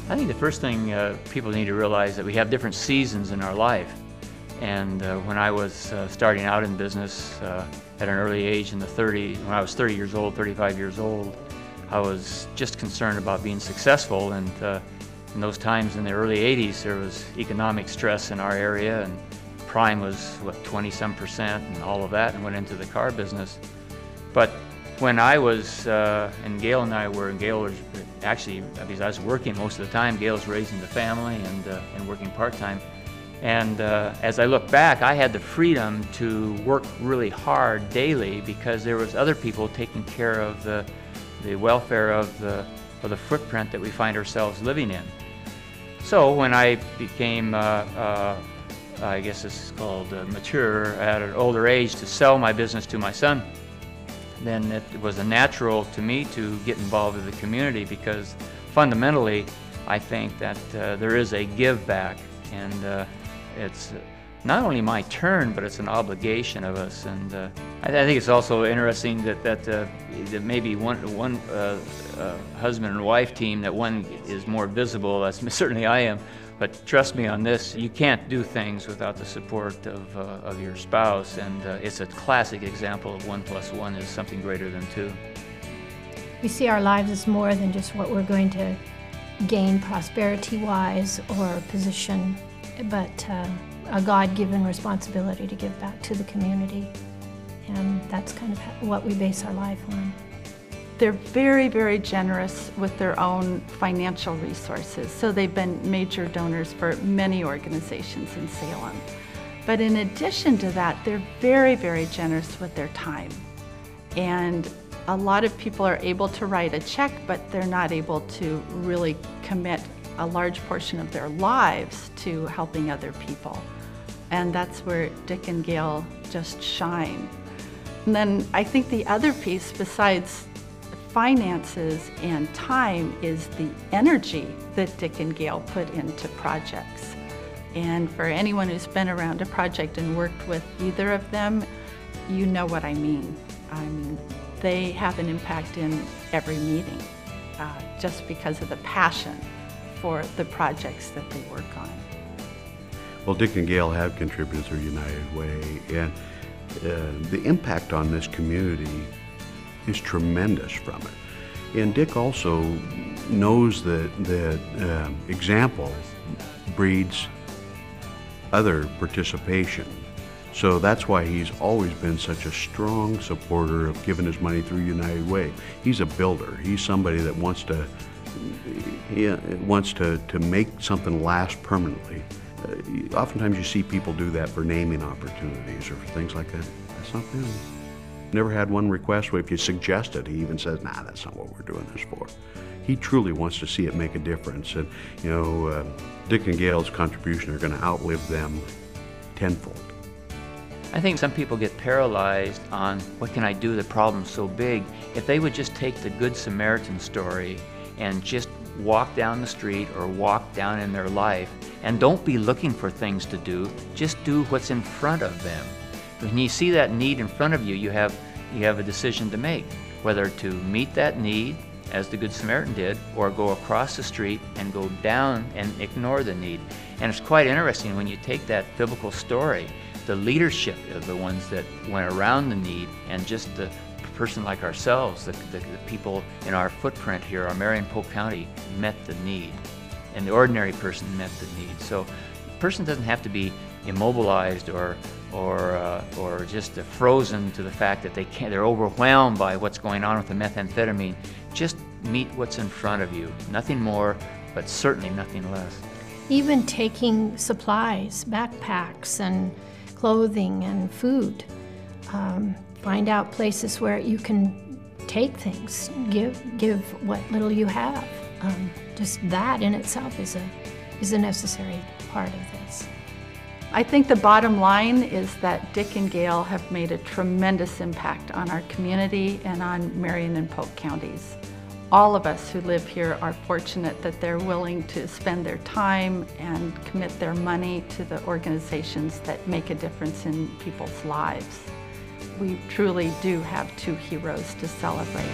I think the first thing people need to realize that we have different seasons in our life. And when I was starting out in business at an early age in the 30s, when I was 30 years old, 35 years old, I was just concerned about being successful. And in those times in the early 80s, there was economic stress in our area, and prime was, what, 20-some% and all of that, and went into the car business. But when I was, and Gayle and I were, and Gayle was actually, because I was working most of the time, Gayle was raising the family and working part-time. And as I look back, I had the freedom to work really hard daily because there was other people taking care of the welfare of the footprint that we find ourselves living in. So when I became, I guess this is called mature, at an older age, to sell my business to my son, then it was a natural to me to get involved with the community, because fundamentally I think that there is a give back, and it's not only my turn, but it's an obligation of us. And I think it's also interesting that maybe one husband and wife team, that one is more visible, as certainly I am. But trust me on this, you can't do things without the support of your spouse, and it's a classic example of 1 + 1 is something greater than 2. We see our lives as more than just what we're going to gain prosperity-wise or position, but a God-given responsibility to give back to the community, and that's kind of what we base our life on. They're very, very generous with their own financial resources. So they've been major donors for many organizations in Salem. But in addition to that, they're very, very generous with their time. And a lot of people are able to write a check, but they're not able to really commit a large portion of their lives to helping other people. And that's where Dick and Gayle just shine. And then I think the other piece, besides finances and time, is the energy that Dick and Gayle put into projects. And for anyone who's been around a project and worked with either of them, you know what I mean. I mean, they have an impact in every meeting just because of the passion for the projects that they work on. Well, Dick and Gayle have contributed through United Way, and the impact on this community is tremendous from it. And Dick also knows that example breeds other participation. So that's why he's always been such a strong supporter of giving his money through United Way. He's a builder. He's somebody that wants to make something last permanently. Oftentimes you see people do that for naming opportunities or for things like that. That's not him. Never had one request where if you suggest it, he even says, nah, that's not what we're doing this for. He truly wants to see it make a difference. And, you know, Dick and Gayle's contribution are going to outlive them tenfold. I think some people get paralyzed on what can I do, the problem's so big. If they would just take the Good Samaritan story and just walk down the street or walk down in their life, and don't be looking for things to do, just do what's in front of them. When you see that need in front of you, you have a decision to make, whether to meet that need, as the Good Samaritan did, or go across the street and go down and ignore the need. And it's quite interesting when you take that biblical story, the leadership of the ones that went around the need, and just the person like ourselves, the people in our footprint here, our Marion Polk County, met the need. And the ordinary person met the need. So the person doesn't have to be immobilized or just frozen to the fact that they're overwhelmed by what's going on with the methamphetamine. Just meet what's in front of you. Nothing more, but certainly nothing less. Even taking supplies, backpacks and clothing and food. Find out places where you can take things. Give what little you have. Just that in itself is a necessary part of this. I think the bottom line is that Dick and Gayle have made a tremendous impact on our community and on Marion and Polk counties. All of us who live here are fortunate that they're willing to spend their time and commit their money to the organizations that make a difference in people's lives. We truly do have two heroes to celebrate.